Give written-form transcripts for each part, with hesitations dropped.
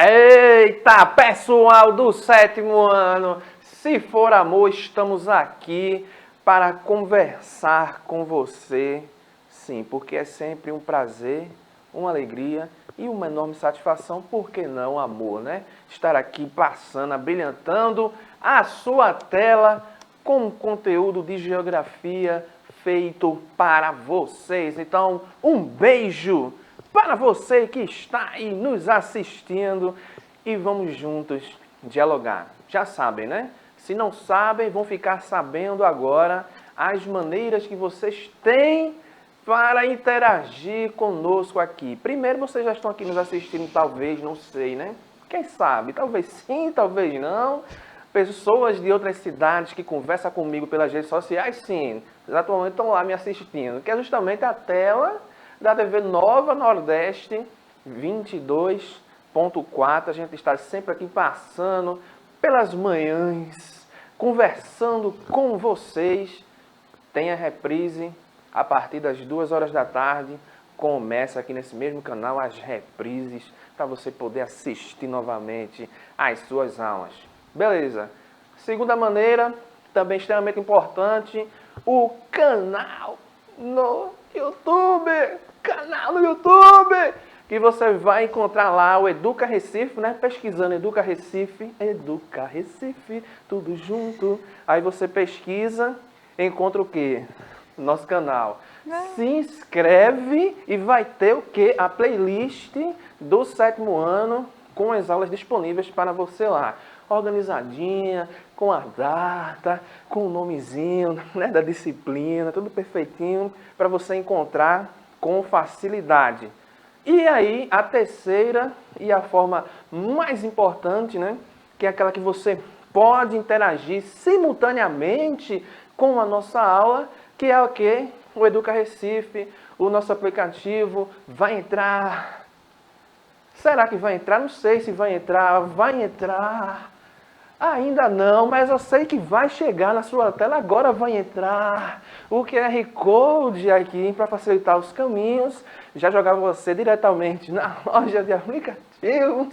Eita, pessoal do sétimo ano, se for amor, estamos aqui para conversar com você. Sim, porque é sempre um prazer, uma alegria e uma enorme satisfação, por que não amor, né? Estar aqui passando, abrilhantando a sua tela com conteúdo de geografia feito para vocês. Então, um beijo para você que está aí nos assistindo e vamos juntos dialogar. Já sabem, né? Se não sabem, vão ficar sabendo agora as maneiras que vocês têm para interagir conosco aqui. Primeiro, vocês já estão aqui nos assistindo, talvez, não sei, né? Quem sabe? Talvez sim, talvez não. Pessoas de outras cidades que conversam comigo pelas redes sociais, sim, atualmente estão lá me assistindo, que é justamente a tela da TV Nova Nordeste 22.4. A gente está sempre aqui passando pelas manhãs, conversando com vocês. Tem a reprise a partir das 2 horas da tarde. Começa aqui nesse mesmo canal as reprises para você poder assistir novamente às suas aulas. Beleza. Segunda maneira, também extremamente importante, o canal no YouTube. Canal no YouTube, que você vai encontrar lá o Educa Recife, né? Pesquisando Educa Recife, tudo junto. Aí você pesquisa, encontra o quê? Nosso canal. Se inscreve e vai ter o quê? A playlist do sétimo ano com as aulas disponíveis para você lá. Organizadinha, com a data, com o nomezinho, né, da disciplina, tudo perfeitinho para você encontrar com facilidade. E aí, a terceira e a forma mais importante, né, que é aquela que você pode interagir simultaneamente com a nossa aula, que é o quê? O Educa Recife, o nosso aplicativo vai entrar. Será que vai entrar? Não sei se vai entrar. Vai entrar. Ainda não, mas eu sei que vai chegar na sua tela. Agora vai entrar o QR Code aqui para facilitar os caminhos. Já jogar você diretamente na loja de aplicativos.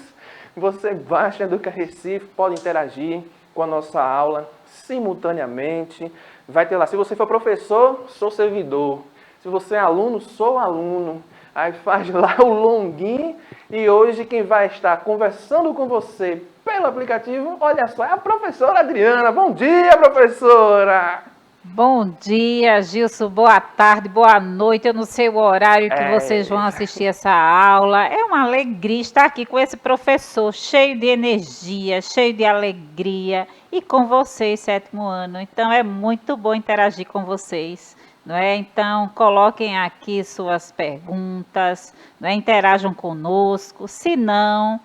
Você baixa o Educa Recife, pode interagir com a nossa aula simultaneamente. Vai ter lá, se você for professor, sou servidor. Se você é aluno, sou aluno. Aí faz lá o login e hoje quem vai estar conversando com você pelo aplicativo, olha só, é a professora Adriana. Bom dia, professora! Bom dia, Gilson. Boa tarde, boa noite. Eu não sei o horário que vocês vão assistir essa aula. É uma alegria estar aqui com esse professor cheio de energia, cheio de alegria e com vocês, sétimo ano. Então é muito bom interagir com vocês, não é? Então coloquem aqui suas perguntas, não é? Interajam conosco. Se não,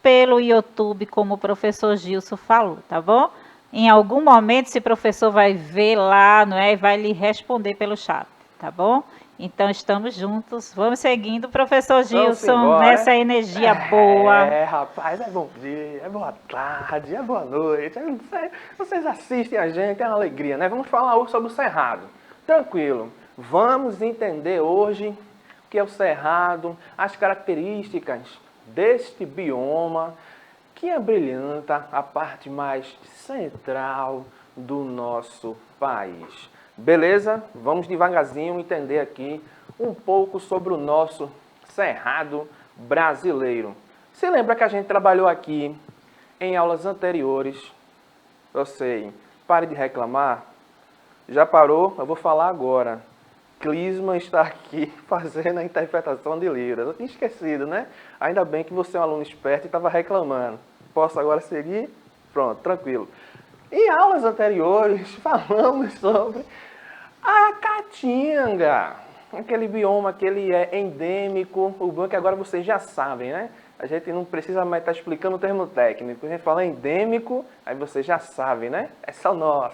pelo YouTube, como o professor Gilson falou, tá bom? Em algum momento esse professor vai ver lá, não é? E vai lhe responder pelo chat, tá bom? Então estamos juntos, vamos seguindo, professor Gilson, nessa energia boa. Rapaz, é bom dia, é boa tarde, é boa noite. Vocês assistem a gente, é uma alegria, né? Vamos falar hoje sobre o Cerrado. Tranquilo, vamos entender hoje o que é o Cerrado, as características deste bioma, que abrilhanta a parte mais central do nosso país. Beleza? Vamos devagarzinho entender aqui um pouco sobre o nosso Cerrado brasileiro. Se lembra que a gente trabalhou aqui em aulas anteriores? Eu sei, pare de reclamar. Já parou? Eu vou falar agora. Clisman está aqui fazendo a interpretação de Libras. Eu tinha esquecido, né? Ainda bem que você é um aluno esperto e estava reclamando. Posso agora seguir? Pronto, tranquilo. Em aulas anteriores, falamos sobre a caatinga. Aquele bioma que ele é endêmico. O bom é que agora vocês já sabem, né? A gente não precisa mais estar explicando o termo técnico. A gente fala endêmico, aí vocês já sabem, né? É só nós.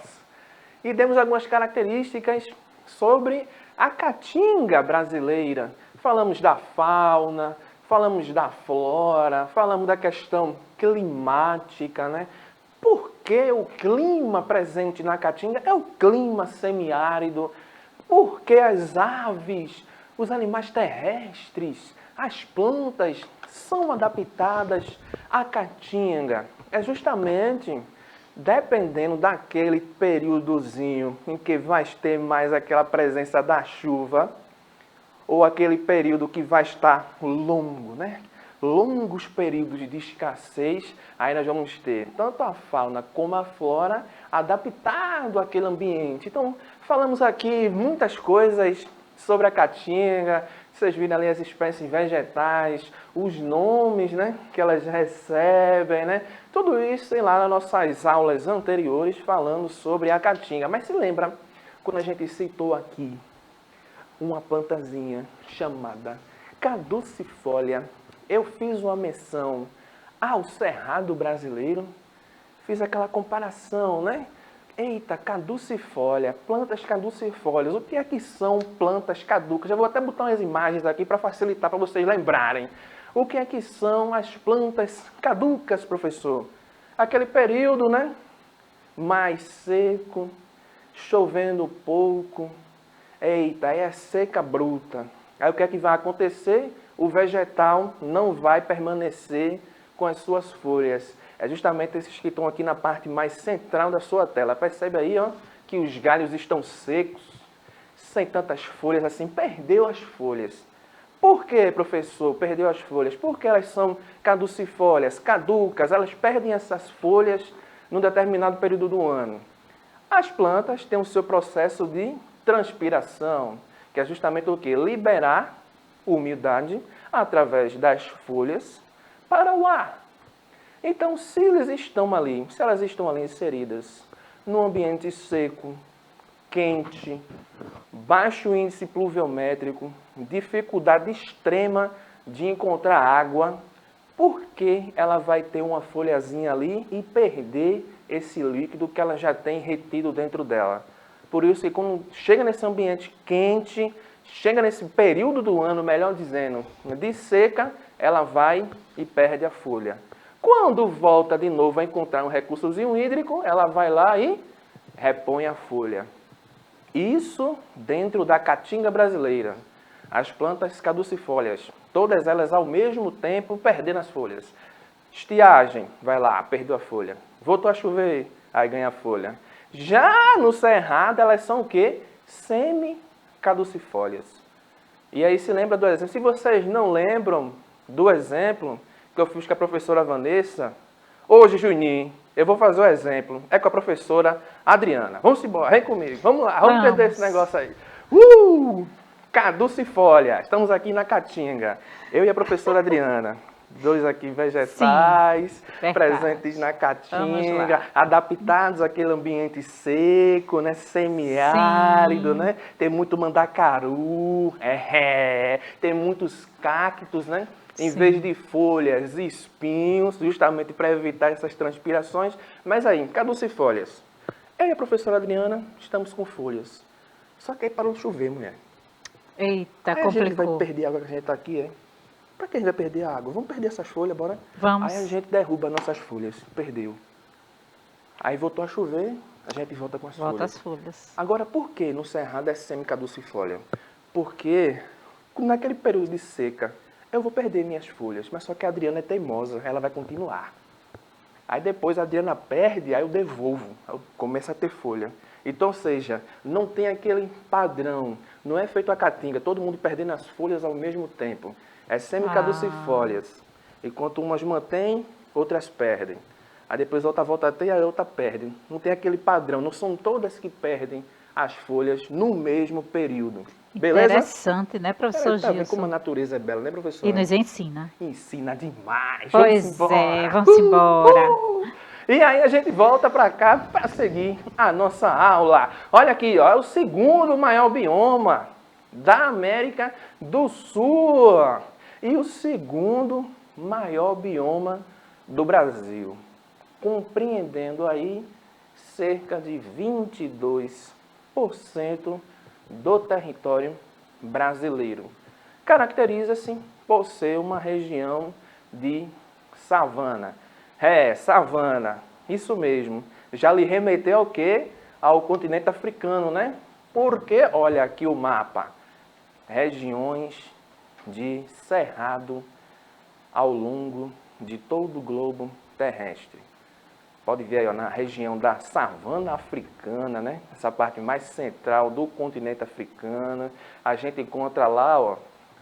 E demos algumas características sobre a caatinga brasileira. Falamos da fauna, falamos da flora, falamos da questão climática, né? Por que o clima presente na caatinga é o clima semiárido? Por que as aves, os animais terrestres, as plantas são adaptadas à caatinga. É justamente dependendo daquele períodozinho em que vai ter mais aquela presença da chuva, ou aquele período que vai estar longo, né? Longos períodos de escassez, aí nós vamos ter tanto a fauna como a flora adaptado àquele ambiente. Então, falamos aqui muitas coisas sobre a caatinga, vocês viram ali as espécies vegetais, os nomes, né, que elas recebem, né? Tudo isso, sei lá, nas nossas aulas anteriores falando sobre a caatinga. Mas se lembra quando a gente citou aqui uma plantazinha chamada caducifólia? Eu fiz uma menção ao cerrado brasileiro, fiz aquela comparação, né? Eita, caducifólia, plantas caducifólias. O que é que são plantas caducas? Já vou até botar umas imagens aqui para facilitar para vocês lembrarem. O que é que são as plantas caducas, professor? Aquele período, né? Mais seco, chovendo pouco. Eita, é seca bruta. Aí o que é que vai acontecer? O vegetal não vai permanecer com as suas folhas. É justamente esses que estão aqui na parte mais central da sua tela. Percebe aí, ó, que os galhos estão secos, sem tantas folhas assim, perdeu as folhas. Por que, professor, perdeu as folhas? Porque elas são caducifólias, caducas, elas perdem essas folhas num determinado período do ano. As plantas têm o seu processo de transpiração, que é justamente o quê? Liberar umidade através das folhas para o ar. Então, se elas estão ali inseridas num ambiente seco, quente, baixo índice pluviométrico, dificuldade extrema de encontrar água, por que ela vai ter uma folhazinha ali e perder esse líquido que ela já tem retido dentro dela? Por isso que quando chega nesse ambiente quente, chega nesse período do ano, melhor dizendo, de seca, ela vai e perde a folha. Quando volta de novo a encontrar um recursozinho hídrico, ela vai lá e repõe a folha. Isso dentro da caatinga brasileira. As plantas caducifólias, todas elas ao mesmo tempo perdendo as folhas. Estiagem, vai lá, perdeu a folha. Voltou a chover, aí ganha a folha. Já no cerrado, elas são o quê? Semi-caducifólias. E aí se lembra do exemplo. Se vocês não lembram do exemplo que eu fiz com a professora Vanessa, hoje, Juninho, eu vou fazer o exemplo. É com a professora Adriana. Vamos embora, vem comigo. Vamos lá, vamos perder esse negócio aí. Caducifólia. Estamos aqui na Caatinga. Eu e a professora Adriana. Dois aqui vegetais, sim, presentes na Caatinga, adaptados àquele ambiente seco, né, semiárido, né? Tem muito mandacaru, tem muitos cactos, né? Em vez de folhas, espinhos, justamente para evitar essas transpirações. Mas aí, caducifólias. Eu e a professora Adriana estamos com folhas. Só que aí parou de chover, mulher. Eita, aí complicou. A gente vai perder a água que a gente está aqui, hein? Para que a gente vai perder a água? Vamos perder essas folhas, bora? Vamos. Aí a gente derruba nossas folhas. Perdeu. Aí voltou a chover, a gente volta com as folhas. Volta as folhas. Agora, por que no cerrado é semi-caducifólia? Porque naquele período de seca, eu vou perder minhas folhas. Mas só que a Adriana é teimosa, ela vai continuar. Aí depois a Adriana perde, aí eu devolvo. Eu começo a ter folha. Então, ou seja, não tem aquele padrão. Não é feito a caatinga, todo mundo perdendo as folhas ao mesmo tempo. É semi-caducifólias. Enquanto umas mantêm, outras perdem. Aí depois a outra volta a ter e a outra perde. Não tem aquele padrão. Não são todas que perdem as folhas no mesmo período. Beleza? Interessante, né, professor Tá vendo Gilson? como a natureza é bela, né, professor? E nos ensina. Ensina demais. Pois vamos embora. E aí a gente volta para cá para seguir a nossa aula. Olha aqui, ó, é o segundo maior bioma da América do Sul. E o segundo maior bioma do Brasil. Compreendendo aí cerca de 22% do território brasileiro. Caracteriza-se por ser uma região de savana. Savana, isso mesmo. Já lhe remeteu ao quê? Ao continente africano, né? Porque, olha aqui o mapa. Regiões de cerrado ao longo de todo o globo terrestre. Pode ver aí, ó, na região da savana africana, né? Essa parte mais central do continente africano. A gente encontra lá, ó,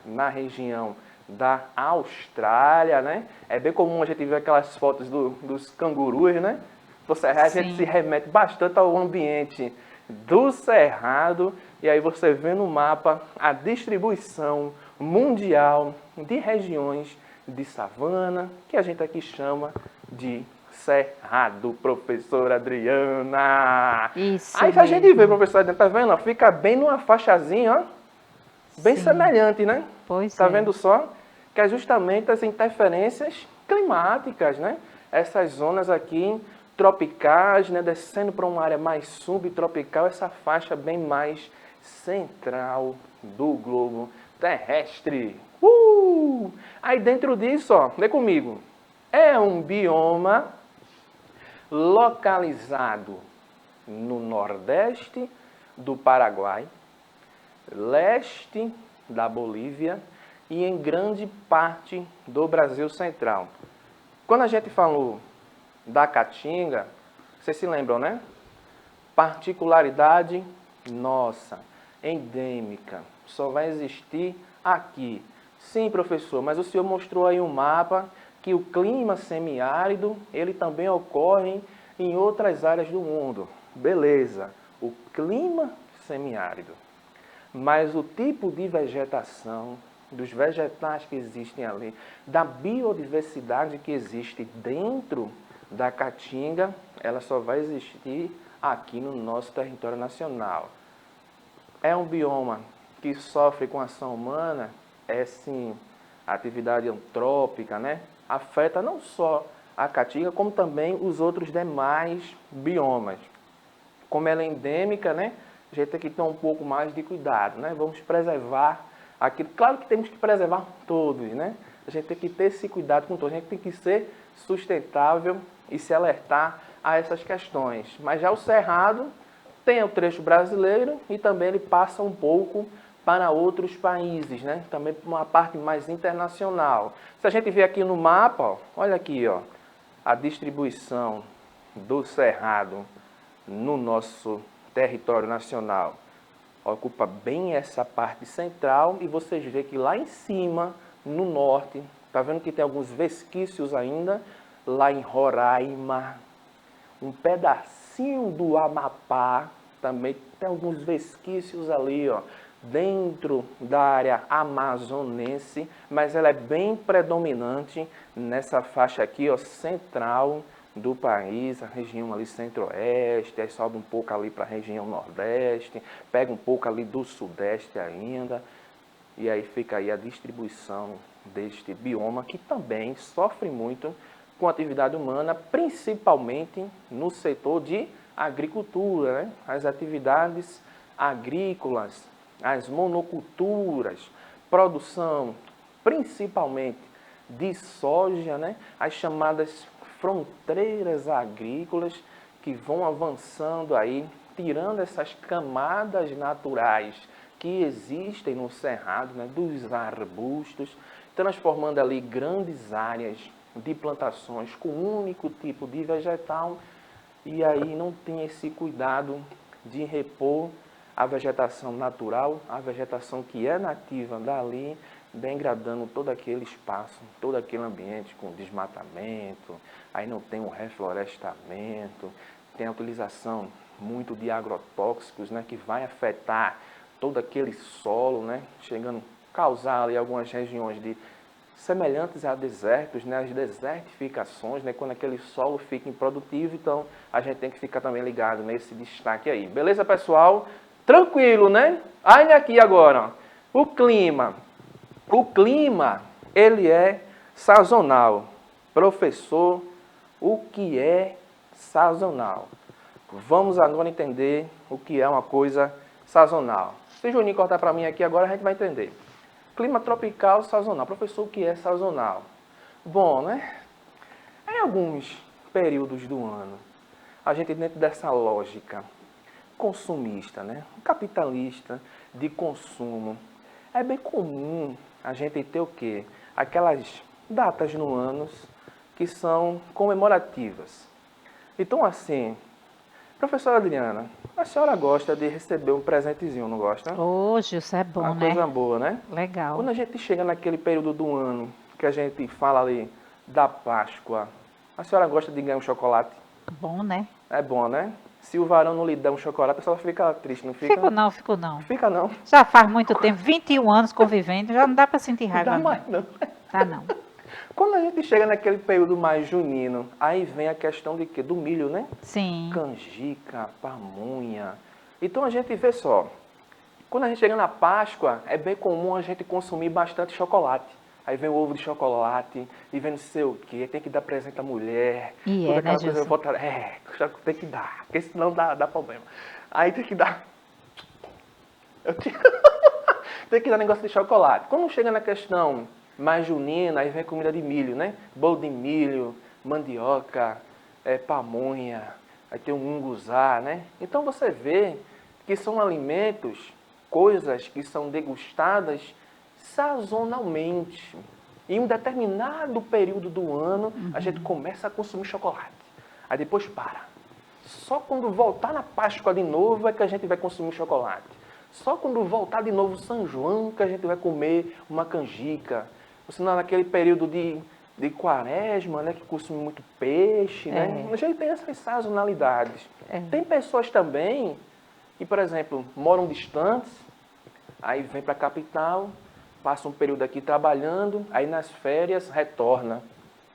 na região da Austrália, né? É bem comum a gente ver aquelas fotos dos cangurus, né? Do Cerrado, a gente se remete bastante ao ambiente do Cerrado. E aí você vê no mapa a distribuição mundial de regiões de savana, que a gente aqui chama de Cerrado, professora Adriana. Isso Aí que a gente vê, mesmo. professora Adriana, tá vendo? Fica bem numa faixazinha, ó, bem Sim. semelhante, né? Pois Tá é. vendo só? Que é justamente as interferências climáticas, né? Essas zonas aqui tropicais, né? Descendo para uma área mais subtropical, essa faixa bem mais central do globo terrestre. Aí dentro disso, ó, vê comigo, é um bioma localizado no nordeste do Paraguai, leste da Bolívia e em grande parte do Brasil Central. Quando a gente falou da Caatinga, vocês se lembram, né? Particularidade nossa, endêmica, só vai existir aqui. Sim, professor, mas o senhor mostrou aí um mapa que o clima semiárido, ele também ocorre em outras áreas do mundo. Beleza, o clima semiárido. Mas o tipo de vegetação, dos vegetais que existem ali, da biodiversidade que existe dentro da Caatinga, ela só vai existir aqui no nosso território nacional. É um bioma que sofre com ação humana? É sim. A atividade antrópica, né? Afeta não só a Caatinga, como também os outros demais biomas. Como ela é endêmica, né? A gente tem que ter um pouco mais de cuidado, né? Vamos preservar aquilo. Claro que temos que preservar todos, né? A gente tem que ter esse cuidado com todos. A gente tem que ser sustentável e se alertar a essas questões. Mas já o Cerrado tem o trecho brasileiro e também ele passa um pouco para outros países, né? Também uma parte mais internacional. Se a gente ver aqui no mapa, ó, olha aqui, ó, a distribuição do Cerrado no nosso território nacional. Ocupa bem essa parte central e vocês veem que lá em cima, no norte, tá vendo que tem alguns vesquícios ainda, lá em Roraima, um pedacinho do Amapá, também tem alguns vesquícios ali, ó, dentro da área amazonense, mas ela é bem predominante nessa faixa aqui, ó, central do país, a região ali centro-oeste, aí sobe um pouco ali para a região nordeste, pega um pouco ali do sudeste ainda, e aí fica aí a distribuição deste bioma que também sofre muito com a atividade humana, principalmente no setor de agricultura, né? As atividades agrícolas, as monoculturas, produção principalmente de soja, né? As chamadas fronteiras agrícolas que vão avançando aí, tirando essas camadas naturais que existem no cerrado, né? Dos arbustos, transformando ali grandes áreas de plantações com um único tipo de vegetal, e aí não tem esse cuidado de repor a vegetação natural, a vegetação que é nativa dali, degradando todo aquele espaço, todo aquele ambiente com desmatamento, aí não tem um reflorestamento, tem a utilização muito de agrotóxicos, né, que vai afetar todo aquele solo, né, chegando a causar ali algumas regiões de semelhantes a desertos, né, as desertificações, né, quando aquele solo fica improdutivo, então a gente tem que ficar também ligado nesse destaque aí. Beleza, pessoal? Tranquilo, né? Olha aqui agora, ó, o clima. O clima, ele é sazonal. Professor, o que é sazonal? Vamos agora entender o que é uma coisa sazonal. Se o Juninho cortar para mim aqui agora, a gente vai entender. Clima tropical sazonal. Professor, o que é sazonal? Bom, né? Em alguns períodos do ano, a gente dentro dessa lógica consumista, né? Capitalista de consumo, é bem comum a gente ter o quê? Aquelas datas no ano que são comemorativas. Então, assim, professora Adriana, a senhora gosta de receber um presentezinho, não gosta? Hoje isso é bom, Uma né? coisa boa, né? Legal. Quando a gente chega naquele período do ano que a gente fala ali da Páscoa, a senhora gosta de ganhar um chocolate? Bom, né? É bom, né? Se o varão não lhe der um chocolate, a senhora fica triste, não fica? Fico não, fico não. Fica não. Já faz muito tempo, 21 anos convivendo, já não dá para sentir Não dá raiva, não. mais não. Tá não. Quando a gente chega naquele período mais junino, aí vem a questão de quê? Do milho, né? Sim. Canjica, pamonha. Então a gente vê só, quando a gente chega na Páscoa, é bem comum a gente consumir bastante chocolate. Aí vem o ovo de chocolate, e vem não sei o quê, tem que dar presente à mulher. E toda é, né, aquela coisa Gilson? voltada. Tem que dar, porque senão dá problema. Aí tem que dar. Eu te- Tem que dar negócio de chocolate. Quando chega na questão mais junina, aí vem comida de milho, né? Bolo de milho, mandioca, pamonha, aí tem o munguzá, né? Então você vê que são alimentos, coisas que são degustadas sazonalmente. Em um determinado período do ano, a gente começa a consumir chocolate. Aí depois para. Só quando voltar na Páscoa de novo é que a gente vai consumir chocolate. Só quando voltar de novo São João que a gente vai comer uma canjica. Ou senão naquele período de quaresma, né, que consome muito peixe, né? A gente tem essas sazonalidades. Tem pessoas também que, por exemplo, moram distantes, aí vem para a capital, passa um período aqui trabalhando, aí nas férias retorna.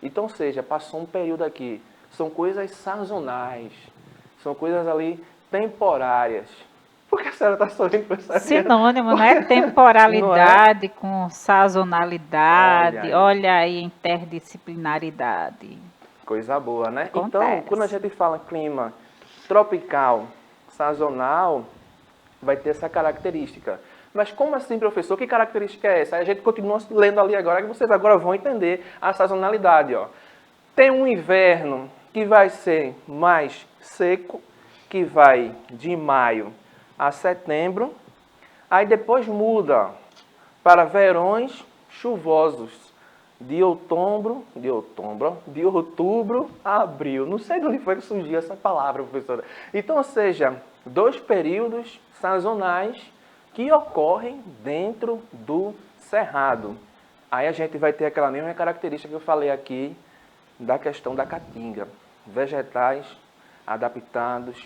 Então, ou seja, passou um período aqui. São coisas sazonais, são coisas ali temporárias. Por que a senhora está sorrindo com essa Sinônimo, não é? Não é? Temporalidade com Olha sazonalidade. aí, Olha aí, interdisciplinaridade. coisa boa, né? Então, quando a Acontece. gente fala clima tropical, sazonal, vai ter essa característica. Mas como assim, professor? Que característica é essa? Aí a gente continua lendo ali agora, que vocês agora vão entender a sazonalidade. Ó. Tem um inverno que vai ser mais seco, que vai de maio a setembro. Aí depois muda para verões chuvosos, de outubro a abril. Não sei de onde foi que surgiu essa palavra, professora. Então, ou seja, 2 períodos sazonais que ocorrem dentro do cerrado. Aí a gente vai ter aquela mesma característica que eu falei aqui da questão da caatinga. Vegetais adaptados,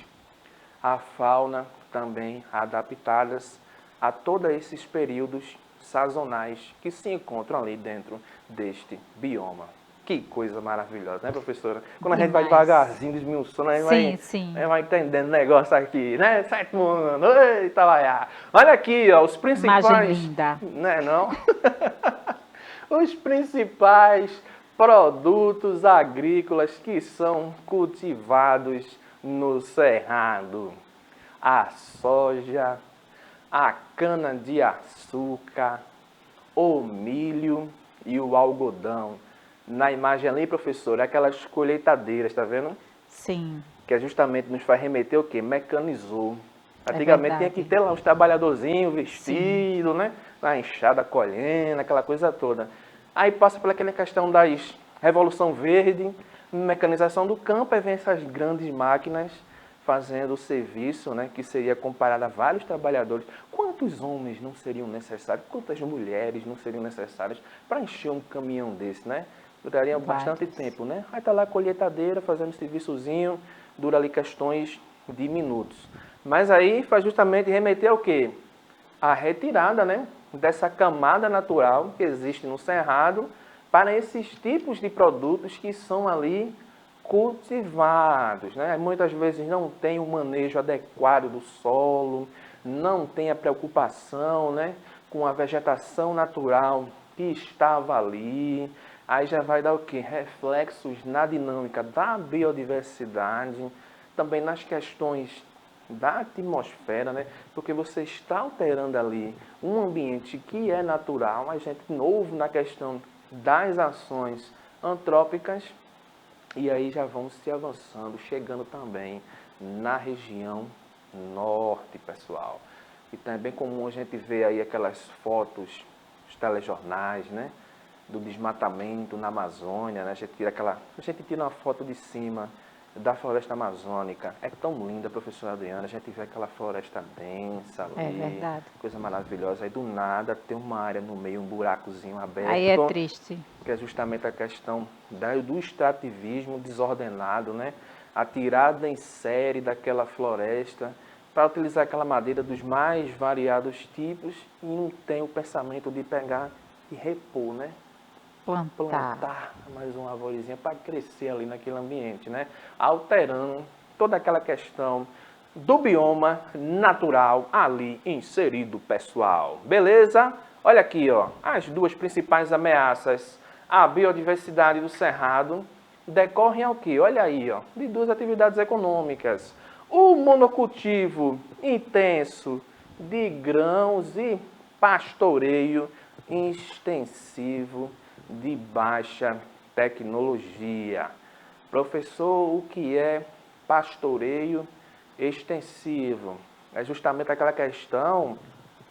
a fauna também adaptadas a todos esses períodos sazonais que se encontram ali dentro deste bioma. Que coisa maravilhosa, né, professora? Quando a gente vai Demais. devagarzinho, desmiuçando, a gente Sim. vai entendendo o negócio aqui, né? 7º ano, eita, vai. Olha aqui, ó, os principais... Imagem linda. Né, não? Os principais produtos agrícolas que são cultivados no Cerrado. A soja, a cana-de-açúcar, o milho e o algodão. Na imagem ali, professor, aquelas colheitadeiras, tá vendo? Sim. Que justamente nos faz remeter o quê? Mecanizou. Antigamente tinha que ter lá uns trabalhadorzinhos vestidos, né? Na enxada colhendo, aquela coisa toda. Aí passa pela aquela questão da Revolução Verde, mecanização do campo, aí vem essas grandes máquinas fazendo o serviço, né, que seria comparado a vários trabalhadores. Quantos homens não seriam necessários? Quantas mulheres não seriam necessárias para encher um caminhão desse, né? Duraria bastante tempo, né? Aí tá lá a colheitadeira fazendo serviçozinho, dura ali questões de minutos. Mas aí faz justamente remeter ao quê? A retirada, né, dessa camada natural que existe no cerrado para esses tipos de produtos que são ali cultivados, né? Muitas vezes não tem o manejo adequado do solo, não tem a preocupação, né, com a vegetação natural que estava ali. Aí já vai dar o quê? Reflexos na dinâmica da biodiversidade, também nas questões da atmosfera, né? Porque você está alterando ali um ambiente que é natural, a gente novo na questão das ações antrópicas, e aí já vamos se avançando, chegando também na região norte, pessoal. Então é bem comum a gente ver aí aquelas fotos, os telejornais, né? do desmatamento na Amazônia, né? A gente tira uma foto de cima da floresta amazônica. É tão linda, professora Adriana, a gente vê aquela floresta densa ali. É verdade. Coisa maravilhosa. Aí do nada tem uma área no meio, um buracozinho aberto. Aí é triste. Que é justamente a questão do extrativismo desordenado, né? A tirada em série daquela floresta para utilizar aquela madeira dos mais variados tipos e não tem o pensamento de pegar e repor, né? Plantar mais uma arvorezinha para crescer ali naquele ambiente, né? Alterando toda aquela questão do bioma natural ali inserido, pessoal. Beleza? Olha aqui, ó, as duas principais ameaças à biodiversidade do Cerrado decorrem ao quê? Olha aí, ó, de duas atividades econômicas. O monocultivo intenso de grãos e pastoreio extensivo de baixa tecnologia. Professor, o que é pastoreio extensivo? É justamente aquela questão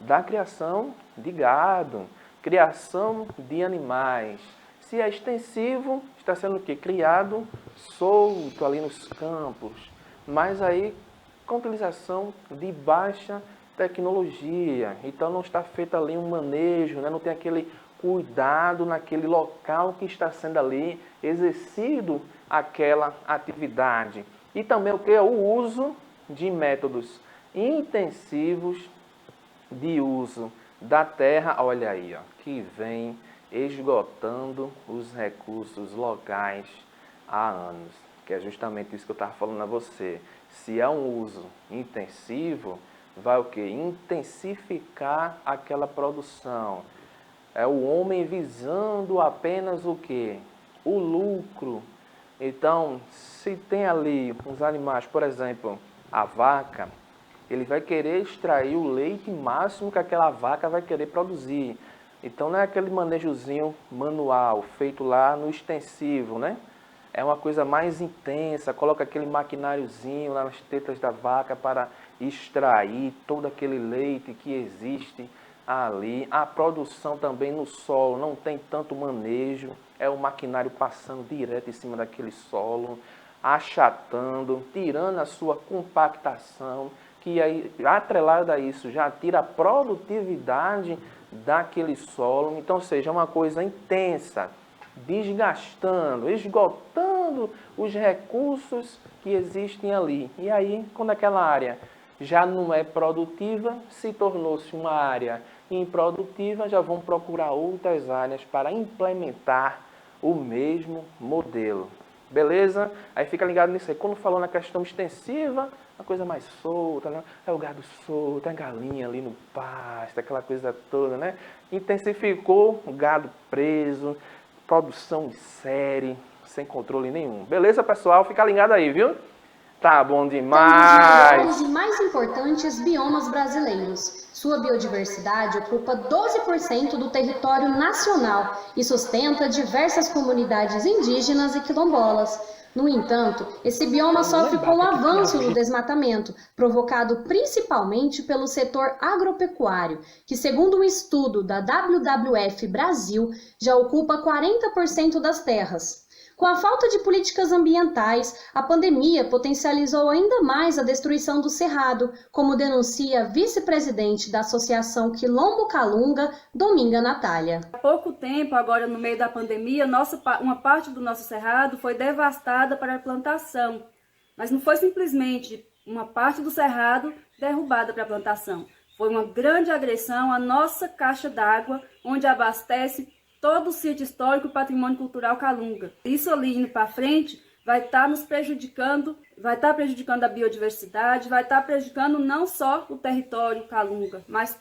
da criação de gado, criação de animais. Se é extensivo, está sendo o quê? Criado solto ali nos campos, mas aí com utilização de baixa tecnologia. Então não está feito ali um manejo, né? Não tem aquele cuidado naquele local que está sendo ali exercido aquela atividade. E também o que é o uso de métodos intensivos de uso da terra, olha aí, ó, que vem esgotando os recursos locais há anos, que é justamente isso que eu estava falando a você. Se é um uso intensivo, vai o quê? Intensificar aquela produção. É o homem visando apenas o quê? O lucro. Então, se tem ali uns animais, por exemplo, a vaca, ele vai querer extrair o leite máximo que aquela vaca vai querer produzir. Então, não é aquele manejozinho manual, feito lá no extensivo, né? É uma coisa mais intensa, coloca aquele maquináriozinho lá nas tetas da vaca para extrair todo aquele leite que existe ali. A produção também no solo não tem tanto manejo, é o maquinário passando direto em cima daquele solo, achatando, tirando a sua compactação, que aí, atrelado a isso, já tira a produtividade daquele solo. Então, seja uma coisa intensa, desgastando, esgotando os recursos que existem ali. E aí, quando aquela área já não é produtiva, se tornou-se uma área improdutiva, já vão procurar outras áreas para implementar o mesmo modelo. Beleza? Aí fica ligado nisso aí. Quando falou na questão extensiva, a coisa mais solta, né? É o gado solto, a galinha ali no pasto, aquela coisa toda, né? Intensificou o gado preso, produção de série, sem controle nenhum. Beleza, pessoal? Fica ligado aí, viu? Tá bom demais! Um dos maiores e mais importantes biomas brasileiros. Sua biodiversidade ocupa 12% do território nacional e sustenta diversas comunidades indígenas e quilombolas. No entanto, esse bioma sofre com o avanço do desmatamento, provocado principalmente pelo setor agropecuário, que, segundo um estudo da WWF Brasil, já ocupa 40% das terras. Com a falta de políticas ambientais, a pandemia potencializou ainda mais a destruição do cerrado, como denuncia a vice-presidente da Associação Quilombo Calunga, Dominga Natália. Há pouco tempo, agora no meio da pandemia, uma parte do nosso cerrado foi devastada para a plantação. Mas não foi simplesmente uma parte do cerrado derrubada para a plantação. Foi uma grande agressão à nossa caixa d'água, onde abastece todo o sítio histórico e patrimônio cultural Calunga. Isso ali indo para frente vai estar nos prejudicando, vai estar prejudicando a biodiversidade, vai estar prejudicando não só o território Calunga, mas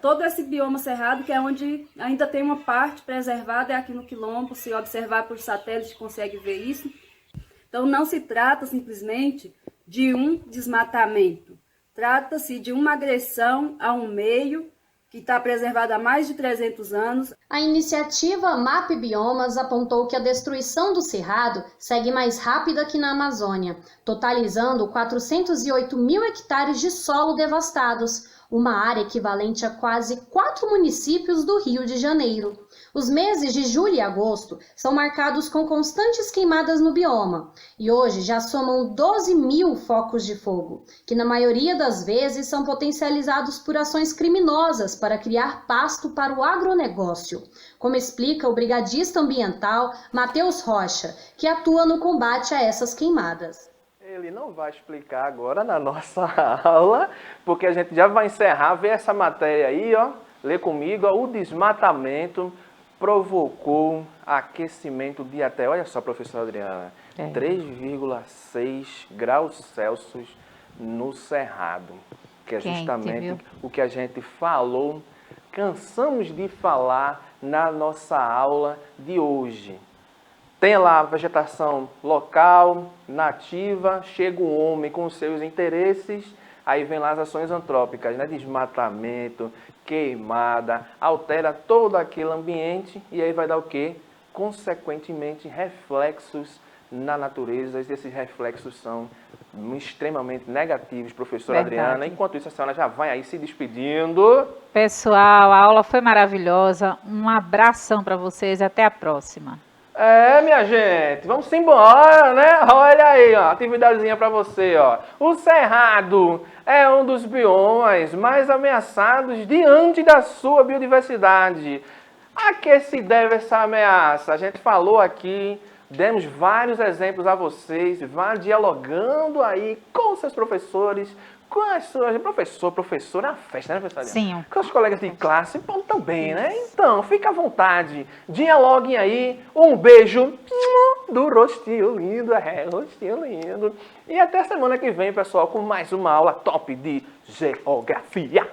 todo esse bioma cerrado, que é onde ainda tem uma parte preservada, é aqui no Quilombo. Se observar por satélite consegue ver isso. Então não se trata simplesmente de um desmatamento, trata-se de uma agressão a um meio que está preservado há mais de 300 anos. A iniciativa MAP Biomas apontou que a destruição do cerrado segue mais rápida que na Amazônia, totalizando 408 mil hectares de solo devastados, uma área equivalente a quase 4 municípios do Rio de Janeiro. Os meses de julho e agosto são marcados com constantes queimadas no bioma e hoje já somam 12 mil focos de fogo, que na maioria das vezes são potencializados por ações criminosas para criar pasto para o agronegócio, como explica o brigadista ambiental Matheus Rocha, que atua no combate a essas queimadas. Ele não vai explicar agora na nossa aula, porque a gente já vai encerrar, ver essa matéria aí, ó, lê comigo, ó, o desmatamento provocou aquecimento de até, olha só, professora Adriana, 3,6 graus Celsius no Cerrado, que é justamente o que a gente falou, cansamos de falar na nossa aula de hoje. Tem lá a vegetação local, nativa, chega um homem com os seus interesses, aí vem lá as ações antrópicas, né? Desmatamento, queimada, altera todo aquele ambiente e aí vai dar o quê? Consequentemente, reflexos na natureza, e esses reflexos são extremamente negativos, professora Adriana. Enquanto isso, a senhora já vai aí se despedindo. Pessoal, a aula foi maravilhosa, um abração para vocês, até a próxima. Minha gente, vamos embora, né? Olha aí, ó, atividadezinha para você, ó. O Cerrado é um dos biomas mais ameaçados diante da sua biodiversidade. A que se deve essa ameaça? A gente falou aqui, demos vários exemplos a vocês, vá dialogando aí com seus professores, com as suas... Professora é uma festa, né, professora? Sim. Com os colegas de classe, bom também, né? Então, fica à vontade, dialoguem aí. Um beijo do rostinho lindo, rostinho lindo. E até semana que vem, pessoal, com mais uma aula top de geografia.